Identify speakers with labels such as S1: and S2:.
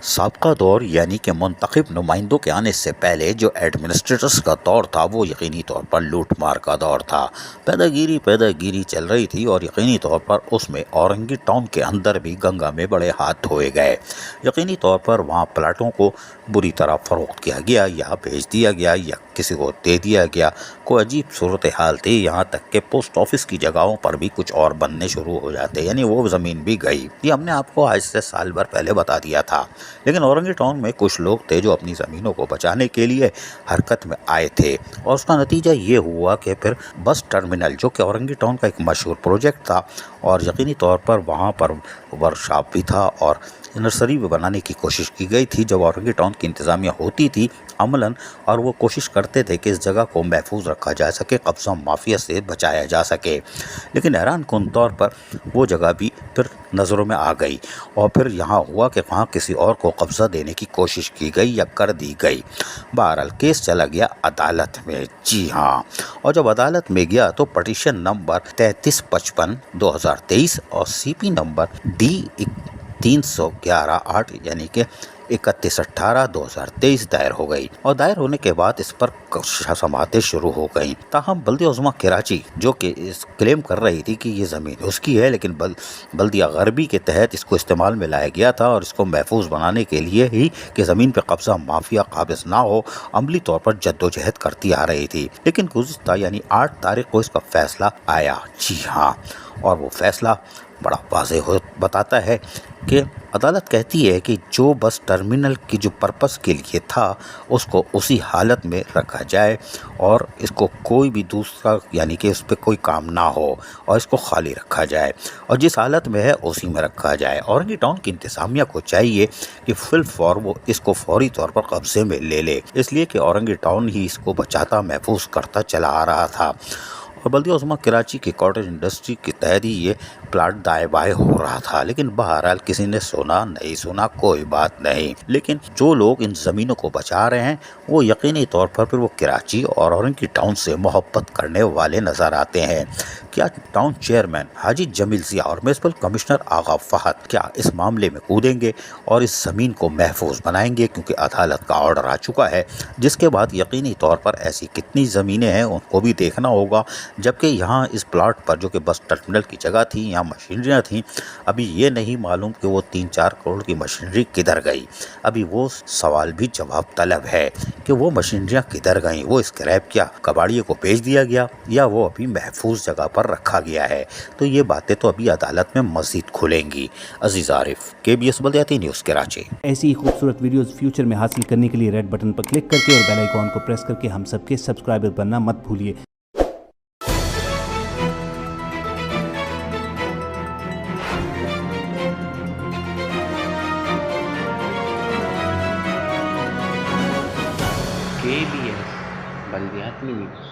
S1: साबका दौर यानी कि मुंतखब नुमाइंदों के आने से पहले जो एडमिनिस्ट्रेटर्स का दौर था वो यकीनी तौर पर लूट मार का दौर था। पैदागिरी चल रही थी और यकीनी तौर पर उसमें औरंगी टाउन के अंदर भी गंगा में बड़े हाथ धोए गए। यकीनी तौर पर वहाँ प्लाटों को बुरी तरह फ़रोख्त किया गया या बेच दिया गया या किसी को दे दिया गया। कोई अजीब सूरत हाल थी, यहाँ तक कि पोस्ट ऑफिस की जगहों पर भी कुछ और बनने शुरू हो जाते, यानी वो ज़मीन भी गई। ये हमने आपको आज से साल भर पहले बता दिया था। लेकिन औरंगी टाउन में कुछ लोग थे जो अपनी ज़मीनों को बचाने के लिए हरकत में आए थे और उसका नतीजा ये हुआ कि फिर बस टर्मिनल, जो कि औरंगी टाउन का एक मशहूर प्रोजेक्ट था और यकीनी तौर पर वहाँ पर वर्कशॉप भी था और नर्सरी भी बनाने की कोशिश की गई थी जब औरंगी टाउन की इंतज़ामिया होती थी अमलन, और वो कोशिश करते थे कि इस जगह को महफूज रखा जा सके, कब्ज़ा माफिया से बचाया जा सके। लेकिन हैरान कुन तौर पर वो जगह भी फिर नज़रों में आ गई और फिर यहाँ हुआ कि वहाँ किसी और को कब्ज़ा देने की कोशिश की गई या कर दी गई। बहरहाल केस चला गया अदालत में। जी हाँ, और जब अदालत में गया तो पटिशन नंबर 3355/2023 और सीपी नंबर D-311/8 यानी कि 31/18/2023 दायर हो गई और दायर होने के बाद इस पर समातें शुरू हो गई। ताहम बल्दिया उज़्मा कराची, जो कि इस क्लेम कर रही थी कि ये ज़मीन उसकी है, लेकिन बल्दिया गरबी के तहत इसको इस्तेमाल में लाया गया था और इसको महफूज बनाने के लिए ही कि ज़मीन पर कब्ज़ा माफिया काबिज़ ना हो, अमली तौर पर जद्दोजहद करती आ रही थी। लेकिन गुज़िश्ता यानी 8 तारीख को इसका फैसला आया। जी हाँ, और वो फैसला बड़ा वाज़ेह बताता है कि अदालत कहती है कि जो बस टर्मिनल की जो पर्पस के लिए था उसको उसी हालत में रखा जाए और इसको कोई भी दूसरा यानी कि उस पर कोई काम ना हो और इसको खाली रखा जाए और जिस हालत में है उसी में रखा जाए। औरंगी टाउन की इंतज़ामिया को चाहिए कि वो इसको फौरी तौर पर कब्ज़े में ले ले, इसलिए कि औरंगी टाउन ही इसको बचाता महफूज करता चला आ रहा था और बल्दिया उज़्मा कराची की कॉटेज इंडस्ट्री के तहत ही ये प्लाट दाएं बाएं हो रहा था। लेकिन बहरहाल किसी ने सुना नहीं सुना कोई बात नहीं। लेकिन जो लोग इन ज़मीनों को बचा रहे हैं वो यकीनी तौर पर फिर वो कराची और औरंगी टाउन से मोहब्बत करने वाले नज़र आते हैं। क्या टाउन चेयरमैन हाजी जमील ज़िया और म्युनिसिपल कमिश्नर आगा फहद क्या इस मामले में कूदेंगे और इस ज़मीन को महफूज बनाएंगे, क्योंकि अदालत का ऑर्डर आ चुका है, जिसके बाद यकीनी तौर पर ऐसी कितनी ज़मीनें हैं उनको भी देखना होगा। जबकि यहाँ इस प्लाट पर जो कि बस टर्मिनल की जगह थी, यहाँ मशीनरियाँ थीं, अभी ये नहीं मालूम कि वो 3-4 करोड़ की मशीनरी किधर गई। अभी वो सवाल भी जवाब तलब है कि वो मशीनरियाँ किधर गईं, वो स्क्रैप क्या कबाड़ियों को बेच दिया गया या वो अभी महफूज जगह पर रखा गया है। तो ये बातें तो अभी अदालत में मज़ीद खुलेंगी। अजीज़ आरिफ, KBS बल्दियाती न्यूज़ कराची।
S2: ऐसी ही खूबसूरत वीडियोस फ्यूचर में हासिल करने के लिए रेड बटन पर क्लिक करके और बेल आइकॉन को प्रेस करके हम सबके सब्सक्राइबर बनना मत भूलिए।
S3: KBS बल्दियाती न्यूज़।